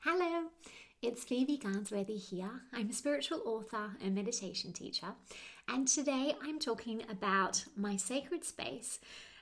Hello, it's Phoebe Garnsworthy here. I'm a spiritual author and meditation teacher, and today I'm talking about my sacred space.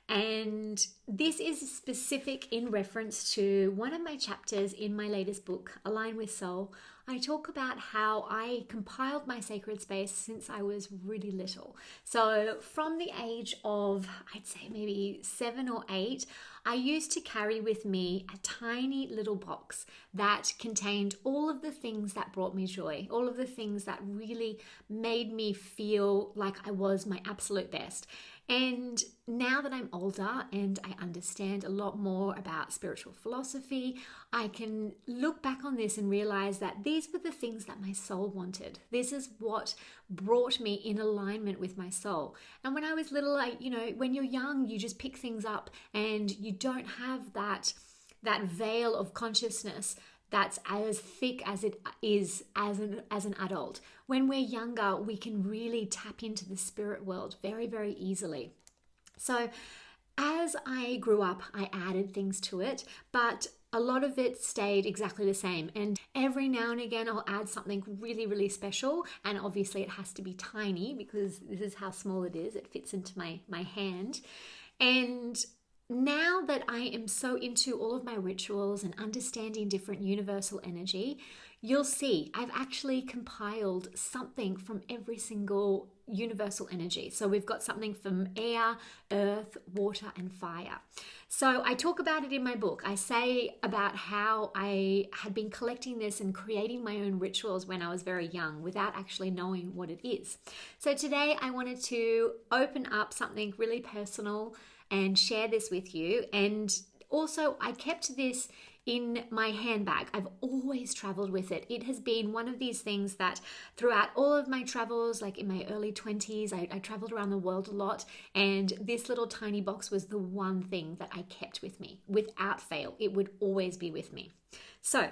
And this is specific in reference to one of my chapters in my latest book, Align with Soul. I talk about how I compiled my sacred space since I was really little. So from the age of, I'd say maybe 7 or 8, I used to carry with me a tiny little box that contained all of the things that brought me joy, all of the things that really made me feel like I was my absolute best. And now that I'm older and I understand a lot more about spiritual philosophy, I can look back on this and realize that these were the things that my soul wanted. This is what brought me in alignment with my soul. And when I was little, when you're young, you just pick things up and you don't have that veil of consciousness that's as thick as it is as an adult. When we're younger, we can really tap into the spirit world very, very easily. So as I grew up, I added things to it, but a lot of it stayed exactly the same. And every now and again, I'll add something really, really special. And obviously it has to be tiny because this is how small it is. It fits into my hand. And now that I am so into all of my rituals and understanding different universal energy, you'll see I've actually compiled something from every single universal energy. So we've got something from air, earth, water, and fire. So I talk about it in my book. I say about how I had been collecting this and creating my own rituals when I was very young without actually knowing what it is. So today I wanted to open up something really personal and share this with you. And also I kept this in my handbag. I've always traveled with it. It has been one of these things that throughout all of my travels, like in my early 20s, I traveled around the world a lot. And this little tiny box was the one thing that I kept with me without fail. It would always be with me. So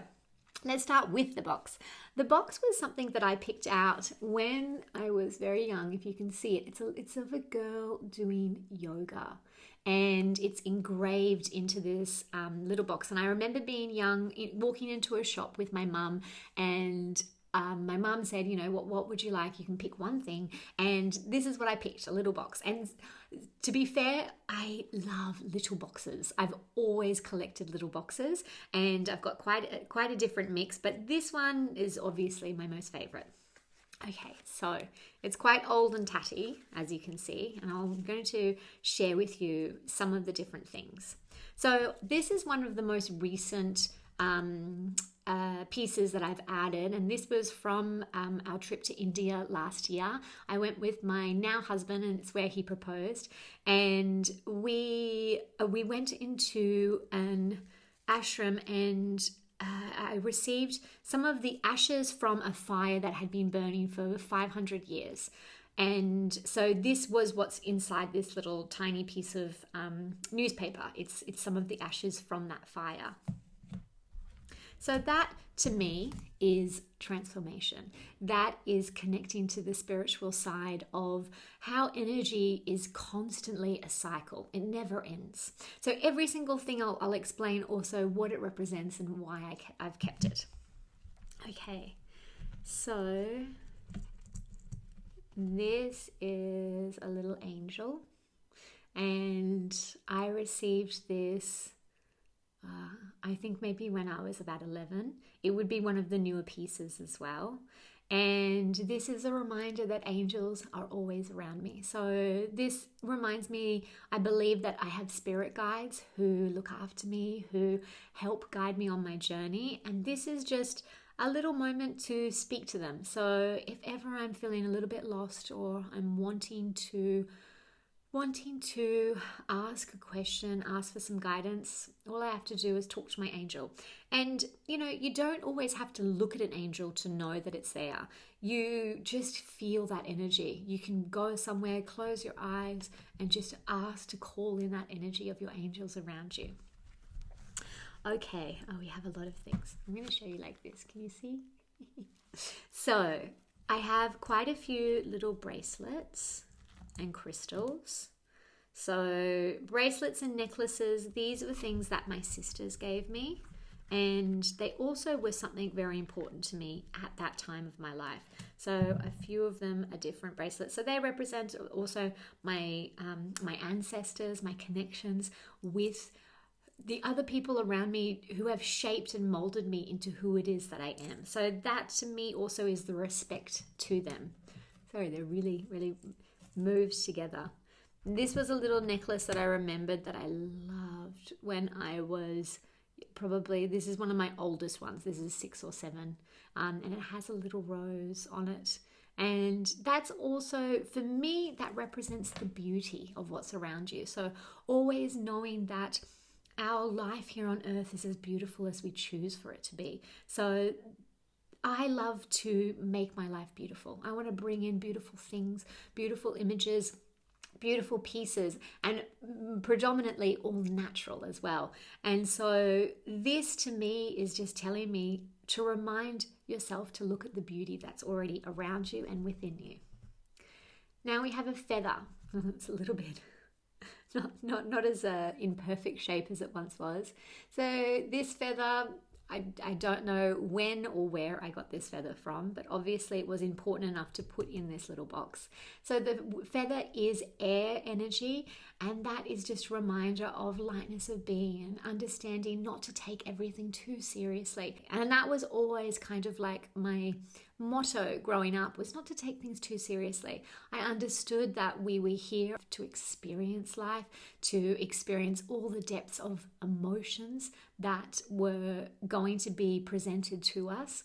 let's start with the box. The box was something that I picked out when I was very young. If you can see it, it's of a girl doing yoga. And it's engraved into this little box. And I remember being young, walking into a shop with my mum, and my mum said, what would you like? You can pick one thing. And this is what I picked, a little box. And to be fair, I love little boxes. I've always collected little boxes, and I've got quite a different mix, but this one is obviously my most favorite. Okay, so it's quite old and tatty, as you can see, and I'm going to share with you some of the different things. So this is one of the most recent pieces that I've added, and this was from our trip to India last year. I went with my now husband, and it's where he proposed, and we went into an ashram, and I received some of the ashes from a fire that had been burning for 500 years. And so this was what's inside this little tiny piece of newspaper. It's some of the ashes from that fire. So that, to me, is transformation. That is connecting to the spiritual side of how energy is constantly a cycle. It never ends. So every single thing I'll explain also what it represents and why I've kept it. Okay, so this is a little angel, and I received this I think maybe when I was about 11. It would be one of the newer pieces as well. And this is a reminder that angels are always around me. So this reminds me, I believe that I have spirit guides who look after me, who help guide me on my journey. And this is just a little moment to speak to them. So if ever I'm feeling a little bit lost, or I'm wanting to ask a question, ask for some guidance, all I have to do is talk to my angel. And you don't always have to look at an angel to know that it's there. You just feel that energy. You can go somewhere, close your eyes, and just ask to call in that energy of your angels around you. Okay, we have a lot of things. I'm going to show you like this. Can you see? So I have quite a few little bracelets and crystals. So bracelets and necklaces, these were things that my sisters gave me. And they also were something very important to me at that time of my life. So a few of them are different bracelets. So they represent also my my ancestors, my connections with the other people around me who have shaped and molded me into who it is that I am. So that to me also is the respect to them. Sorry, they're really, really moved together. This was a little necklace that I remembered that I loved when I was probably, this is one of my oldest ones. This is 6 or 7. And it has a little rose on it. And that's also, for me, that represents the beauty of what's around you. So always knowing that our life here on earth is as beautiful as we choose for it to be. So I love to make my life beautiful. I want to bring in beautiful things, beautiful images, beautiful pieces, and predominantly all natural as well. And so this to me is just telling me to remind yourself to look at the beauty that's already around you and within you. Now we have a feather. It's a little bit not as in perfect shape as it once was. So this feather, I don't know when or where I got this feather from, but obviously it was important enough to put in this little box. So the feather is air energy, and that is just a reminder of lightness of being and understanding not to take everything too seriously. And that was always kind of like my motto growing up, was not to take things too seriously. I understood that we were here to experience life, to experience all the depths of emotions that were going to be presented to us.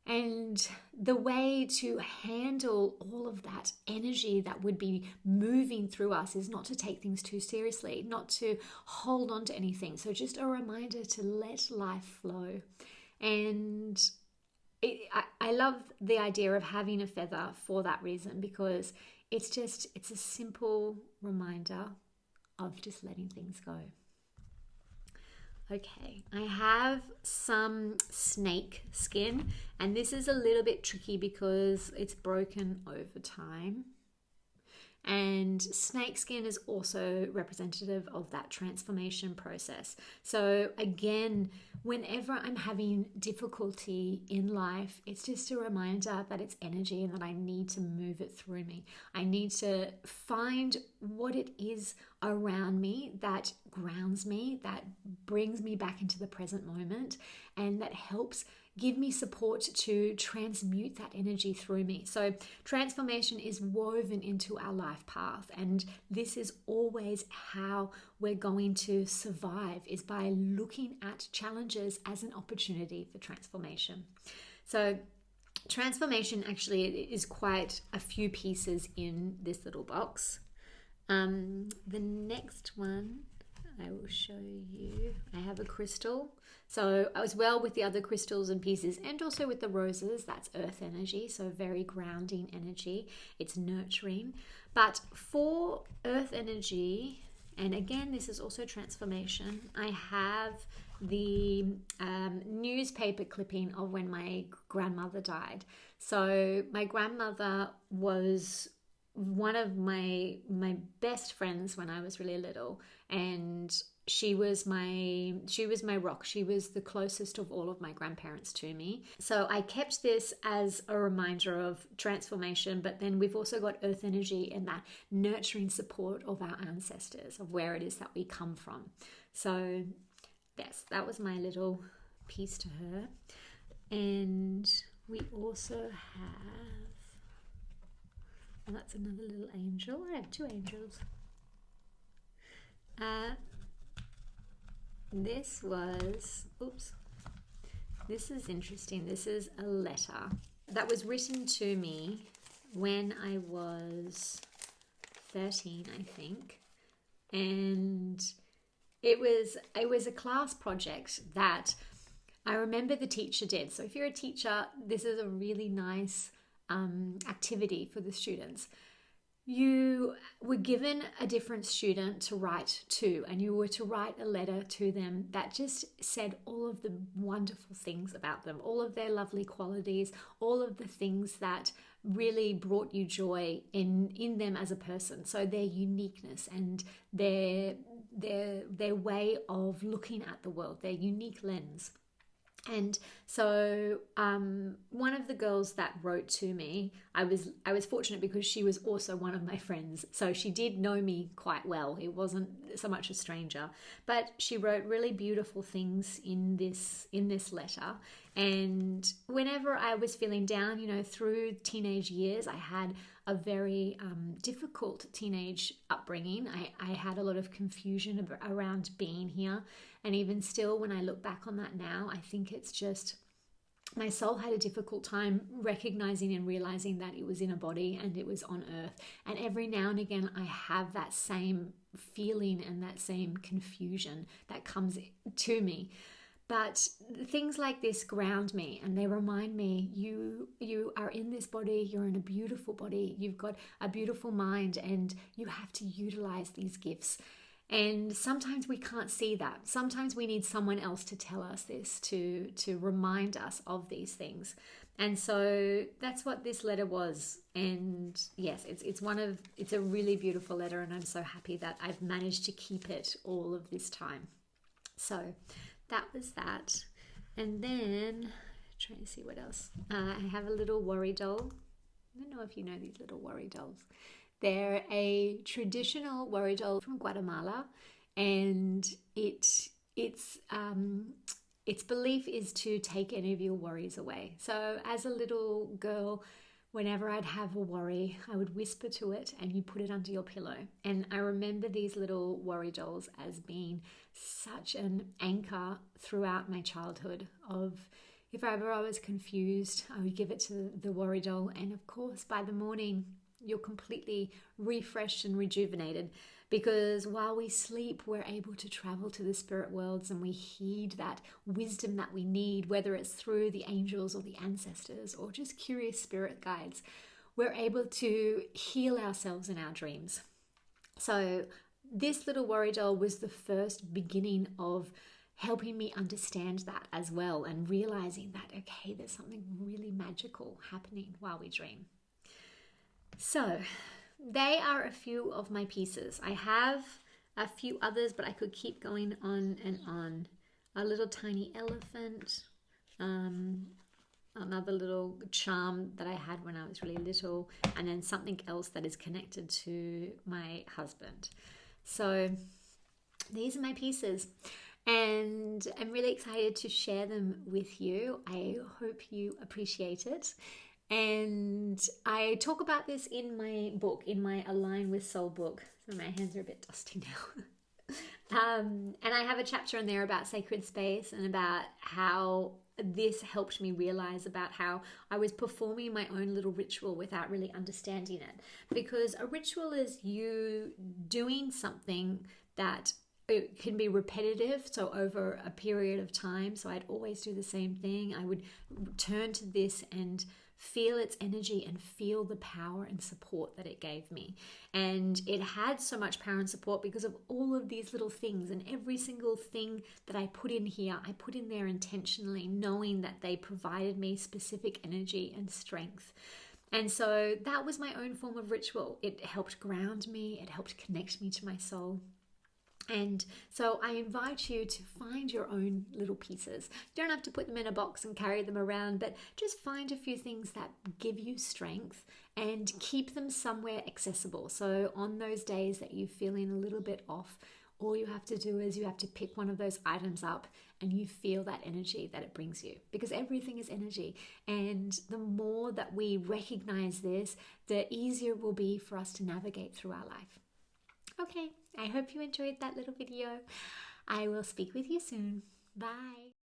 And the way to handle all of that energy that would be moving through us is not to take things too seriously, not to hold on to anything. So just a reminder to let life flow. And I love the idea of having a feather for that reason, because it's a simple reminder of just letting things go. Okay, I have some snake skin, and this is a little bit tricky because it's broken over time. And snake skin is also representative of that transformation process. So again, whenever I'm having difficulty in life, it's just a reminder that it's energy and that I need to move it through me. I need to find what it is around me that grounds me, that brings me back into the present moment, and that helps give me support to transmute that energy through me. So transformation is woven into our life path, and this is always how we're going to survive, is by looking at challenges as an opportunity for transformation. So transformation actually is quite a few pieces in this little box. The next one I will show you. I have a crystal. So as well with the other crystals and pieces, and also with the roses, that's earth energy, so very grounding energy. It's nurturing. But for earth energy, and again, this is also transformation, I have the newspaper clipping of when my grandmother died. So my grandmother was one of my best friends when I was really little, and she was my rock. She was the closest of all of my grandparents to me. So I kept this as a reminder of transformation, but then we've also got earth energy and that nurturing support of our ancestors, of where it is that we come from. So yes, that was my little piece to her. And we also have, and that's another little angel. I have 2 angels. This is interesting. This is a letter that was written to me when I was 13, I think. And it was a class project that I remember the teacher did. So if you're a teacher, this is a really nice activity for the students. You were given a different student to write to, and you were to write a letter to them that just said all of the wonderful things about them, all of their lovely qualities, all of the things that really brought you joy in them as a person. So their uniqueness and their way of looking at the world, their unique lens. And so one of the girls that wrote to me, I was fortunate because she was also one of my friends. So she did know me quite well. It wasn't so much a stranger, but she wrote really beautiful things in this letter. And whenever I was feeling down, through teenage years, I had a very difficult teenage upbringing. I had a lot of confusion around being here. And even still, when I look back on that now, I think it's just my soul had a difficult time recognizing and realizing that it was in a body and it was on earth. And every now and again, I have that same feeling and that same confusion that comes to me. But things like this ground me, and they remind me, you are in this body, you're in a beautiful body, you've got a beautiful mind, and you have to utilize these gifts. And sometimes we can't see that. Sometimes we need someone else to tell us this, to remind us of these things. And so that's what this letter was. And yes, it's a really beautiful letter, and I'm so happy that I've managed to keep it all of this time. So that was that. And then trying to see what else. I have a little worry doll. I don't know if you know these little worry dolls. They're a traditional worry doll from Guatemala, and its belief is to take any of your worries away. So as a little girl, whenever I'd have a worry, I would whisper to it and you put it under your pillow. And I remember these little worry dolls as being such an anchor throughout my childhood of, if ever I was confused, I would give it to the worry doll. And of course, by the morning, you're completely refreshed and rejuvenated, because while we sleep, we're able to travel to the spirit worlds and we heed that wisdom that we need, whether it's through the angels or the ancestors or just curious spirit guides. We're able to heal ourselves in our dreams. So this little worry doll was the first beginning of helping me understand that as well, and realizing that, okay, there's something really magical happening while we dream. So they are a few of my pieces. I have a few others, but I could keep going on and on. A little tiny elephant, another little charm that I had when I was really little, and then something else that is connected to my husband. So these are my pieces, and I'm really excited to share them with you. I hope you appreciate it. And I talk about this in my book, in my Align with Soul book. So my hands are a bit dusty now. And I have a chapter in there about sacred space and about how this helped me realize about how I was performing my own little ritual without really understanding it. Because a ritual is you doing something that it can be repetitive, so over a period of time. So I'd always do the same thing. I would turn to this and feel its energy and feel the power and support that it gave me. And it had so much power and support because of all of these little things, and every single thing that I put in here, I put in there intentionally, knowing that they provided me specific energy and strength. And so that was my own form of ritual. It helped ground me, it helped connect me to my soul. And so I invite you to find your own little pieces. You don't have to put them in a box and carry them around, but just find a few things that give you strength and keep them somewhere accessible. So on those days that you're feeling a little bit off, all you have to do is you have to pick one of those items up and you feel that energy that it brings you, because everything is energy. And the more that we recognize this, the easier it will be for us to navigate through our life. Okay, I hope you enjoyed that little video. I will speak with you soon. Bye.